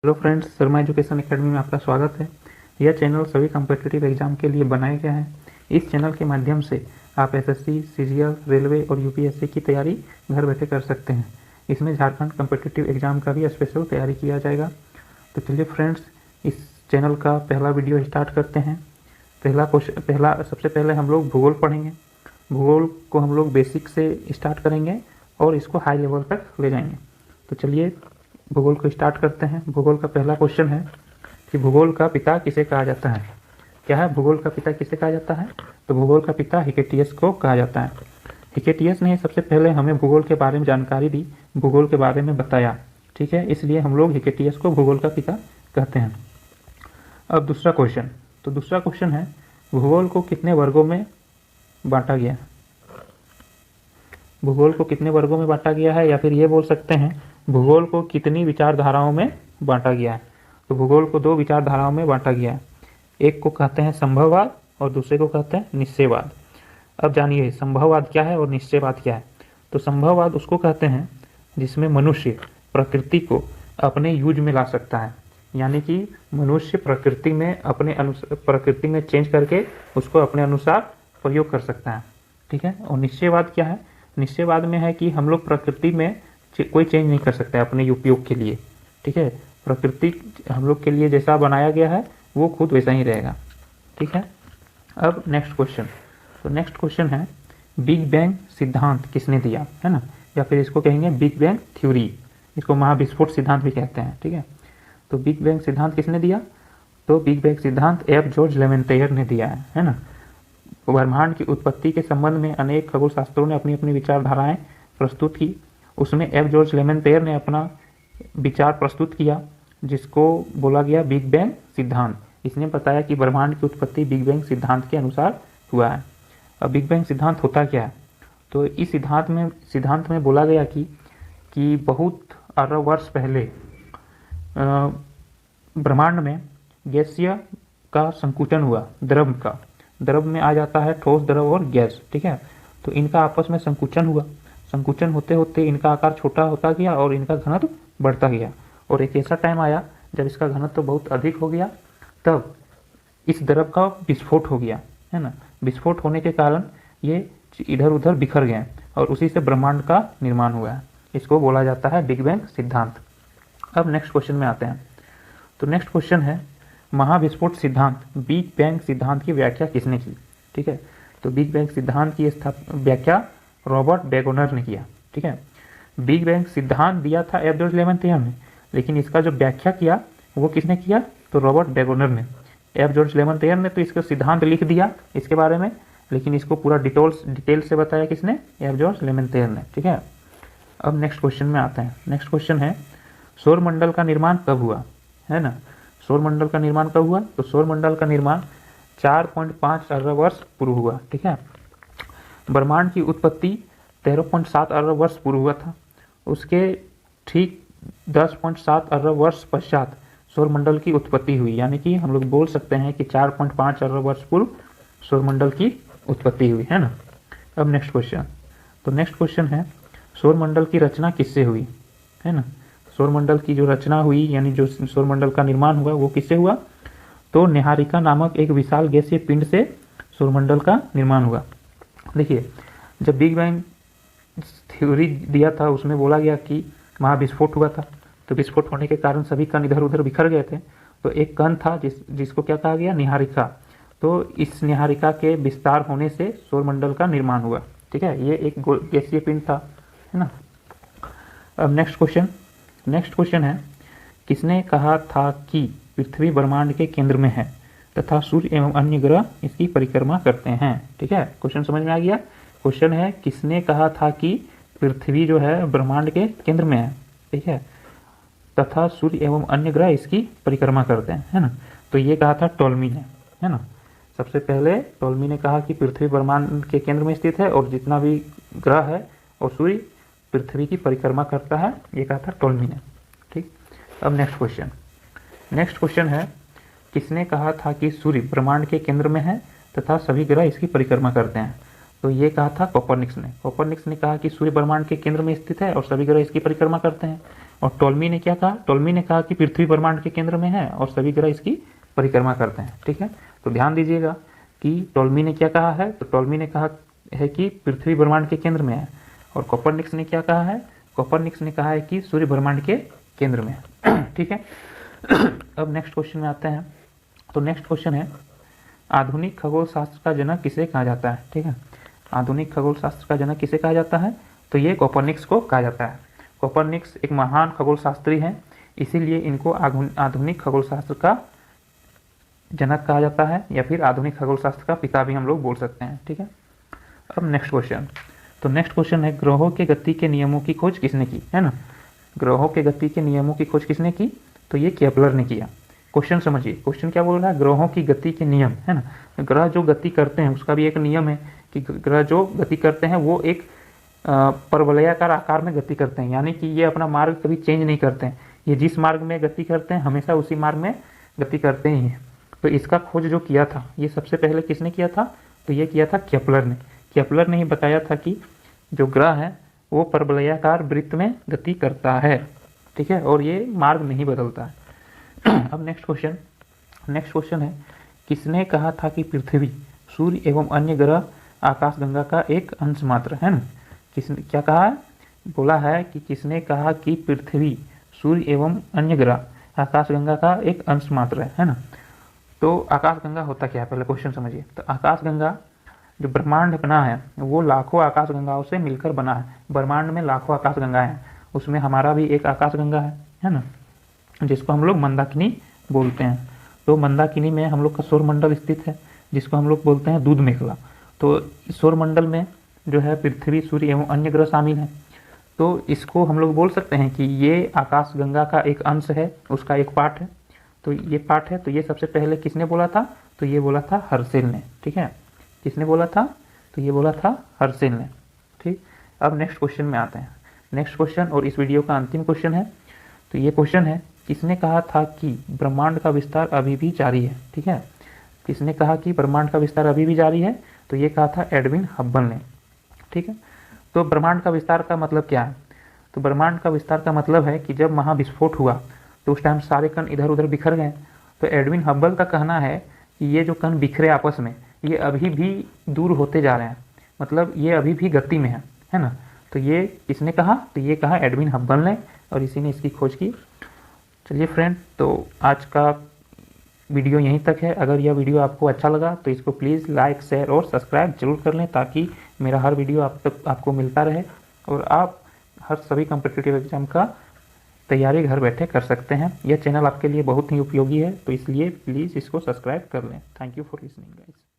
Hello friends, Sharma education academy में आपका स्वागत है। यह चैनल सभी कम्पिटिटिव एग्जाम के लिए बनाया गया है। इस चैनल के माध्यम से आप एसएससी, सीजीएल, रेलवे और यूपीएससी की तैयारी घर बैठे कर सकते हैं। इसमें झारखंड कम्पिटिटिव एग्जाम का भी स्पेशल तैयारी किया जाएगा। तो चलिए फ्रेंड्स, इस चैनल का पहला वीडियो स्टार्ट करते हैं। सबसे पहले हम लोग भूगोल पढ़ेंगे। भूगोल को हम लोग बेसिक से स्टार्ट करेंगे और इसको हाई लेवल तक ले जाएंगे। तो चलिए भूगोल को स्टार्ट करते हैं। भूगोल का पहला क्वेश्चन है कि भूगोल का पिता किसे कहा जाता है। क्या है भूगोल का पिता किसे कहा जाता है? तो भूगोल का पिता हिकेटियस को कहा जाता है। हिकेटियस ने सबसे पहले हमें भूगोल के बारे में जानकारी दी, भूगोल के बारे में बताया। ठीक है, इसलिए हम लोग हिकेटियस को भूगोल का पिता कहते हैं। अब दूसरा क्वेश्चन, तो दूसरा क्वेश्चन है भूगोल को कितने वर्गों में बांटा गया। भूगोल को कितने वर्गों में बांटा गया है, या फिर ये बोल सकते हैं भूगोल को कितनी विचारधाराओं में बांटा गया है। तो भूगोल को दो विचारधाराओं में बांटा गया है। एक को कहते हैं संभववाद और दूसरे को कहते हैं निश्चयवाद। अब जानिए संभववाद क्या है और निश्चयवाद क्या है। तो संभववाद उसको कहते हैं जिसमें मनुष्य प्रकृति को अपने यूज में ला सकता है, यानी कि मनुष्य प्रकृति में चेंज करके उसको अपने अनुसार प्रयोग कर सकता है। ठीक है, और निश्चयवाद क्या है? निश्चयवाद में है कि हम लोग प्रकृति में कोई चेंज नहीं कर सकते अपने उपयोग के लिए। ठीक है, प्रकृति हम लोग के लिए जैसा बनाया गया है वो खुद वैसा ही रहेगा। ठीक है, अब नेक्स्ट क्वेश्चन। तो नेक्स्ट क्वेश्चन है बिग बैंग सिद्धांत किसने दिया, है ना, या फिर इसको कहेंगे बिग बैंग थ्योरी, इसको महाविस्फोट सिद्धांत भी कहते हैं। ठीक है, तो बिग बैंग सिद्धांत किसने दिया? तो बिग बैंग सिद्धांत एफ जॉर्ज लेवेंटायर ने दिया है ना। ब्रह्मांड की उत्पत्ति के संबंध में अनेक खगोल शास्त्रों ने अपनी अपनी विचारधाराएं प्रस्तुत की। उसमें एफ जॉर्ज लेवेंटायर ने अपना विचार प्रस्तुत किया जिसको बोला गया बिग बैंग सिद्धांत। इसने बताया कि ब्रह्मांड की उत्पत्ति बिग बैंग सिद्धांत के अनुसार हुआ है। अब बिग बैंग सिद्धांत होता क्या है? तो इस सिद्धांत में बोला गया कि बहुत अरब वर्ष पहले ब्रह्मांड में गैसीय का संकुचन हुआ, द्रव का। द्रव में आ जाता है ठोस, द्रव और गैस। ठीक है, तो इनका आपस में संकुचन हुआ। संकुचन होते होते इनका आकार छोटा होता गया और इनका घनत्व बढ़ता गया, और एक ऐसा टाइम आया जब इसका घनत्व बहुत अधिक हो गया, तब इस द्रव का विस्फोट हो गया, है ना। विस्फोट होने के कारण ये इधर उधर बिखर गए और उसी से ब्रह्मांड का निर्माण हुआ है। इसको बोला जाता है बिग बैंग सिद्धांत। अब नेक्स्ट क्वेश्चन में आते हैं। तो नेक्स्ट क्वेश्चन है महाविस्फोट सिद्धांत, बिग बैंग सिद्धांत की व्याख्या किसने की। ठीक है, तो बिग बैंग सिद्धांत की व्याख्या रॉबर्ट बेगोनर ने किया। ठीक है, बिग बैंग सिद्धांत दिया था एफ जॉर्ज लेवेंटायर ने, लेकिन इसका जो व्याख्या किया वो किसने किया? तो रॉबर्ट बेगोनर ने। एफ जॉर्ज लेवेंटायर ने तो इसका सिद्धांत लिख दिया इसके बारे में, लेकिन इसको पूरा डिटेल से बताया किसने? एफ जॉर्ज लेवेंटायर ने। ठीक है, अब नेक्स्ट क्वेश्चन में आते हैं। नेक्स्ट क्वेश्चन है सौरमंडल का निर्माण कब हुआ, है ना। सौरमंडल का निर्माण कब हुआ? तो सौरमंडल का निर्माण 4.5 अरब वर्ष पूर्व हुआ। ठीक है, ब्रह्मांड की उत्पत्ति 13.7 अरब वर्ष पूर्व हुआ था। उसके ठीक 10.7 अरब वर्ष पश्चात सौरमंडल की उत्पत्ति हुई, यानी कि हम लोग बोल सकते हैं कि 4.5 अरब वर्ष पूर्व सौरमंडल की उत्पत्ति हुई, है ना। अब नेक्स्ट क्वेश्चन। तो नेक्स्ट क्वेश्चन है सौरमंडल की रचना किससे हुई, है ना। सौरमंडल की जो रचना हुई, यानी जो सौरमंडल का निर्माण हुआ, वो किससे हुआ? तो निहारिका नामक एक विशाल गैसीय पिंड से सौरमंडल का निर्माण हुआ। देखिए, जब बिग बैंग थ्योरी दिया था उसमें बोला गया कि महाविस्फोट हुआ था, तो विस्फोट होने के कारण सभी कण इधर उधर बिखर गए थे। तो एक कण था जिसको क्या कहा गया? निहारिका। तो इस निहारिका के विस्तार होने से सौरमंडल का निर्माण हुआ। ठीक है, ये एक गैसीय पिंड था, है ना। अब नेक्स्ट क्वेश्चन है किसने कहा था कि पृथ्वी ब्रह्मांड के केंद्र में है तथा सूर्य एवं अन्य ग्रह इसकी परिक्रमा करते हैं। ठीक है, क्वेश्चन समझ में आ गया। क्वेश्चन है किसने कहा था कि पृथ्वी जो है ब्रह्मांड के केंद्र में है, ठीक है, तथा सूर्य एवं अन्य ग्रह इसकी परिक्रमा करते हैं, है ना। तो ये कहा था टॉलमी ने, है ना। सबसे पहले टॉलमी ने कहा कि पृथ्वी ब्रह्मांड के केंद्र में स्थित है और जितना भी ग्रह है और सूर्य पृथ्वी की परिक्रमा करता है, ये कहा था टॉलमी ने। ठीक, अब नेक्स्ट क्वेश्चन है किसने कहा था कि सूर्य ब्रह्मांड के केंद्र में है तथा सभी ग्रह इसकी परिक्रमा करते हैं। तो ये कहा था कोपरनिक्स ने। कोपरनिक्स ने कहा कि सूर्य ब्रह्मांड के केंद्र में स्थित है और सभी ग्रह इसकी परिक्रमा करते हैं। और टोल्मी ने क्या कहा? टोल्मी ने कहा कि पृथ्वी ब्रह्मांड के केंद्र में है और सभी ग्रह इसकी परिक्रमा करते हैं। ठीक है, तो ध्यान दीजिएगा कि टोल्मी ने क्या कहा है। तो टोल्मी ने कहा है कि पृथ्वी ब्रह्मांड के केंद्र में है, और कोपरनिक्स ने क्या कहा है? कोपरनिक्स ने कहा है कि सूर्य ब्रह्मांड के केंद्र में है। ठीक है, अब नेक्स्ट क्वेश्चन में आते हैं। तो नेक्स्ट क्वेश्चन है, आधुनिक खगोल शास्त्र का जनक किसे कहा जाता है? ठीक है, आधुनिक खगोल शास्त्र का जनक किसे कहा जाता है? तो ये कोपरनिक्स को कहा जाता है। कोपरनिक्स एक महान खगोल शास्त्री हैं, इसीलिए इनको आधुनिक खगोल शास्त्र का जनक कहा जाता है, या फिर आधुनिक खगोल शास्त्र का पिता भी हम लोग बोल सकते हैं। ठीक है, अब नेक्स्ट क्वेश्चन। तो नेक्स्ट क्वेश्चन है, ग्रहों के गति के नियमों की खोज किसने की? है ना, ग्रहों के गति के नियमों की खोज किसने की? तो ये केपलर ने किया। क्वेश्चन समझिए, क्वेश्चन क्या बोल रहा है? ग्रहों की गति के नियम, है ना। ग्रह जो गति करते हैं उसका भी एक नियम है कि ग्रह जो गति करते हैं वो एक परवलयाकार आकार में गति करते हैं, यानी कि ये अपना मार्ग कभी चेंज नहीं करते हैं। ये जिस मार्ग में गति करते हैं हमेशा उसी मार्ग में गति करते ही हैं। तो इसका खोज जो किया था ये सबसे पहले किसने किया था? तो ये किया था केपलर ने। केपलर ने ही बताया था कि जो ग्रह है वो परवलयाकार वृत्त में गति करता है। ठीक है, और ये मार्ग नहीं बदलता है। अब नेक्स्ट क्वेश्चन है, किसने कहा था कि पृथ्वी, सूर्य एवं अन्य ग्रह आकाशगंगा का एक अंश मात्र है ना। किसने क्या कहा है? बोला है कि किसने कहा कि पृथ्वी, सूर्य एवं अन्य ग्रह आकाशगंगा का एक अंश मात्र है ना। तो आकाशगंगा होता क्या है पहले क्वेश्चन समझिए। तो आकाशगंगा जो ब्रह्मांड बना है वो लाखों आकाशगंगाओं से मिलकर बना है। ब्रह्मांड में लाखों आकाशगंगा हैं, उसमें हमारा भी एक आकाशगंगा है ना, जिसको हम लोग मंदाकिनी बोलते हैं। तो मंदाकिनी में हम लोग का सौर मंडल स्थित है, जिसको हम लोग बोलते हैं दूध मेखला। तो इस सौर मंडल में जो है पृथ्वी, सूर्य एवं अन्य ग्रह शामिल हैं। तो इसको हम लोग बोल सकते हैं कि ये आकाशगंगा का एक अंश है, उसका एक पार्ट है। तो ये पार्ट है। तो ये सबसे पहले किसने बोला था? तो ये बोला था हर्शेल ने। ठीक है, किसने बोला था? तो ये बोला था हर्शेल ने। ठीक, अब नेक्स्ट क्वेश्चन में आते हैं। नेक्स्ट क्वेश्चन और इस वीडियो का अंतिम क्वेश्चन है। तो ये क्वेश्चन है, किसने कहा था कि ब्रह्मांड का विस्तार अभी भी जारी है? ठीक है, किसने कहा कि ब्रह्मांड का विस्तार अभी भी जारी है? तो ये कहा था एडविन हब्बल ने। ठीक है, तो ब्रह्मांड का विस्तार का मतलब क्या है? तो ब्रह्मांड का विस्तार का मतलब है कि जब महाविस्फोट हुआ तो उस टाइम सारे कण इधर उधर बिखर गए। तो एडविन हब्बल का कहना है कि ये जो कण बिखरे आपस में, ये अभी भी दूर होते जा रहे हैं, मतलब ये अभी भी गति में है ना। तो ये किसने कहा? तो ये कहा एडविन हब्बल ने, और इसी ने इसकी खोज की। चलिए फ्रेंड, तो आज का वीडियो यहीं तक है। अगर यह वीडियो आपको अच्छा लगा तो इसको प्लीज़ लाइक, शेयर और सब्सक्राइब जरूर कर लें, ताकि मेरा हर वीडियो आप तक आपको मिलता रहे और आप हर सभी कॉम्पिटिटिव एग्जाम का तैयारी घर बैठे कर सकते हैं। यह चैनल आपके लिए बहुत ही उपयोगी है, तो इसलिए प्लीज़ इसको सब्सक्राइब कर लें। Thank you for listening guys.